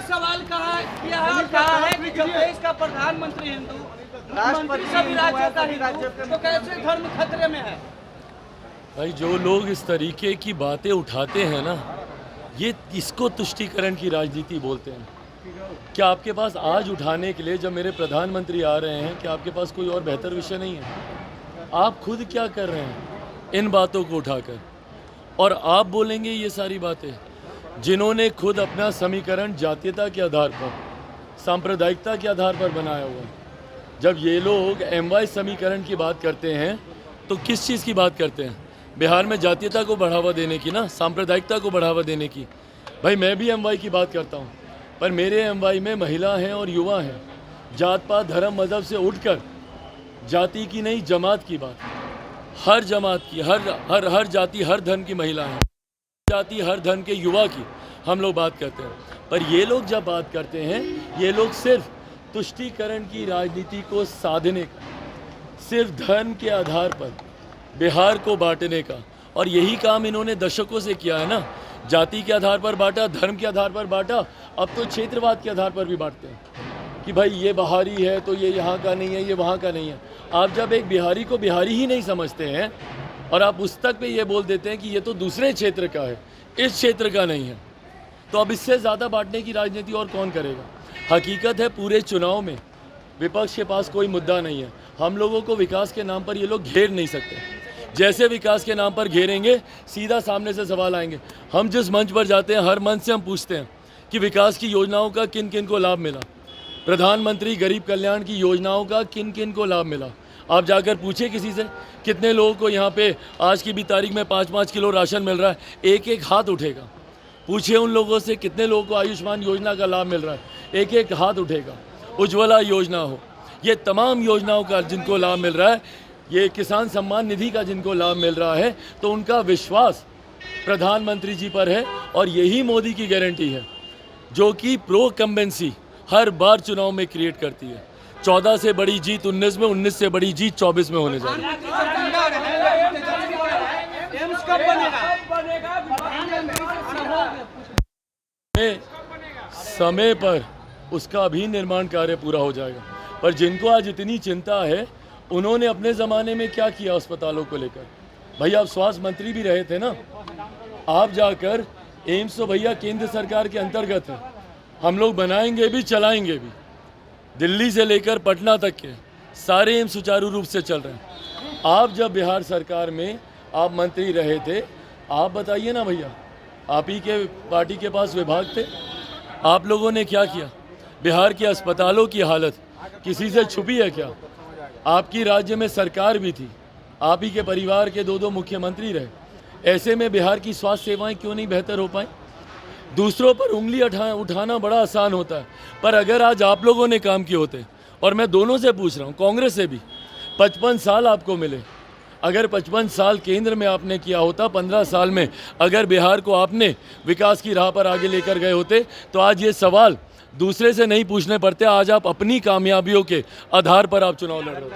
सवाल कहा है कि जब देश का प्रधानमंत्री हिंदू, मंत्री सभी राज्यों का हिंदू, तो कैसे धर्म खतरे में है? भाई जो लोग इस तरीके की बातें उठाते हैं ना, ये इसको तुष्टीकरण की राजनीति बोलते हैं। क्या आपके पास आज उठाने के लिए जब मेरे प्रधानमंत्री आ रहे हैं, क्या आपके पास कोई और बेहतर विषय नहीं है? आप खुद क्या कर रहे हैं इन बातों को उठाकर? और आप बोलेंगे ये सारी बातें, जिन्होंने खुद अपना समीकरण जातीयता के आधार पर, सांप्रदायिकता के आधार पर बनाया हुआ है। जब ये लोग MY समीकरण की बात करते हैं तो किस चीज़ की बात करते हैं? बिहार में जातीयता को बढ़ावा देने की ना, सांप्रदायिकता को बढ़ावा देने की। भाई मैं भी MY की बात करता हूँ, पर मेरे MY में महिला हैं और युवा हैं। जात पात धर्म मज़हब से उठकर जाति की नहीं, जमात की बात, हर जमात की, हर जाति हर धर्म की महिला है, जाति हर धर्म के युवा की हम लोग बात करते हैं। पर ये लोग जब बात करते हैं, ये लोग सिर्फ तुष्टीकरण की राजनीति को साधने का, सिर्फ धर्म के आधार पर बिहार को बांटने का, और यही काम इन्होंने दशकों से किया है ना। जाति के आधार पर बांटा, धर्म के आधार पर बांटा, अब तो क्षेत्रवाद के आधार पर भी बांटते हैं कि भाई ये बिहारी है तो ये यहाँ का नहीं है, ये वहाँ का नहीं है। आप जब एक बिहारी को बिहारी ही नहीं समझते हैं और आप उस तक पे ये बोल देते हैं कि ये तो दूसरे क्षेत्र का है, इस क्षेत्र का नहीं है, तो अब इससे ज़्यादा बांटने की राजनीति और कौन करेगा? हकीकत है पूरे चुनाव में विपक्ष के पास कोई मुद्दा नहीं है। हम लोगों को विकास के नाम पर ये लोग घेर नहीं सकते। जैसे विकास के नाम पर घेरेंगे, सीधा सामने से सवाल आएंगे। हम जिस मंच पर जाते हैं, हर मंच से हम पूछते हैं कि विकास की योजनाओं का किन किन को लाभ मिला, प्रधानमंत्री गरीब कल्याण की योजनाओं का किन किन को लाभ मिला। आप जाकर पूछिए किसी से, कितने लोगों को यहाँ पे आज की भी तारीख में 5-5 किलो राशन मिल रहा है, एक एक हाथ उठेगा। पूछिए उन लोगों से कितने लोगों को आयुष्मान योजना का लाभ मिल रहा है, एक एक हाथ उठेगा। उज्ज्वला योजना हो, ये तमाम योजनाओं का जिनको लाभ मिल रहा है, ये किसान सम्मान निधि का जिनको लाभ मिल रहा है, तो उनका विश्वास प्रधानमंत्री जी पर है। और यही मोदी की गारंटी है जो कि प्रो कंबेंसी हर बार चुनाव में क्रिएट करती है। 14 से बड़ी जीत 19 में, 19 से बड़ी जीत 24 में होने जा रही है। समय पर उसका भी निर्माण कार्य पूरा हो जाएगा। पर जिनको आज इतनी चिंता है, उन्होंने अपने ज़माने में क्या किया अस्पतालों को लेकर? भाई आप स्वास्थ्य मंत्री भी रहे थे ना, आप जाकर एम्स तो भैया केंद्र सरकार के अंतर्गत है, हम लोग बनाएंगे भी चलाएंगे भी। दिल्ली से लेकर पटना तक के सारे एम्स सुचारू रूप से चल रहे हैं। आप जब बिहार सरकार में आप मंत्री रहे थे, आप बताइए ना भैया, आप ही के पार्टी के पास विभाग थे, आप लोगों ने क्या किया? बिहार के अस्पतालों की हालत किसी से छुपी है क्या? आपकी राज्य में सरकार भी थी, आप ही के परिवार के 2-2 मुख्यमंत्री रहे। ऐसे में बिहार की स्वास्थ्य सेवाएं क्यों नहीं बेहतर हो पाई? दूसरों पर उंगली उठाना बड़ा आसान होता है, पर अगर आज आप लोगों ने काम किए होते, और मैं दोनों से पूछ रहा हूँ, कांग्रेस से भी, 55 साल आपको मिले, अगर 55 साल केंद्र में आपने किया होता, 15 साल में अगर बिहार को आपने विकास की राह पर आगे लेकर गए होते, तो आज ये सवाल दूसरे से नहीं पूछने पड़ते। आज आप अपनी कामयाबियों के आधार पर आप चुनाव लड़ रहे हो।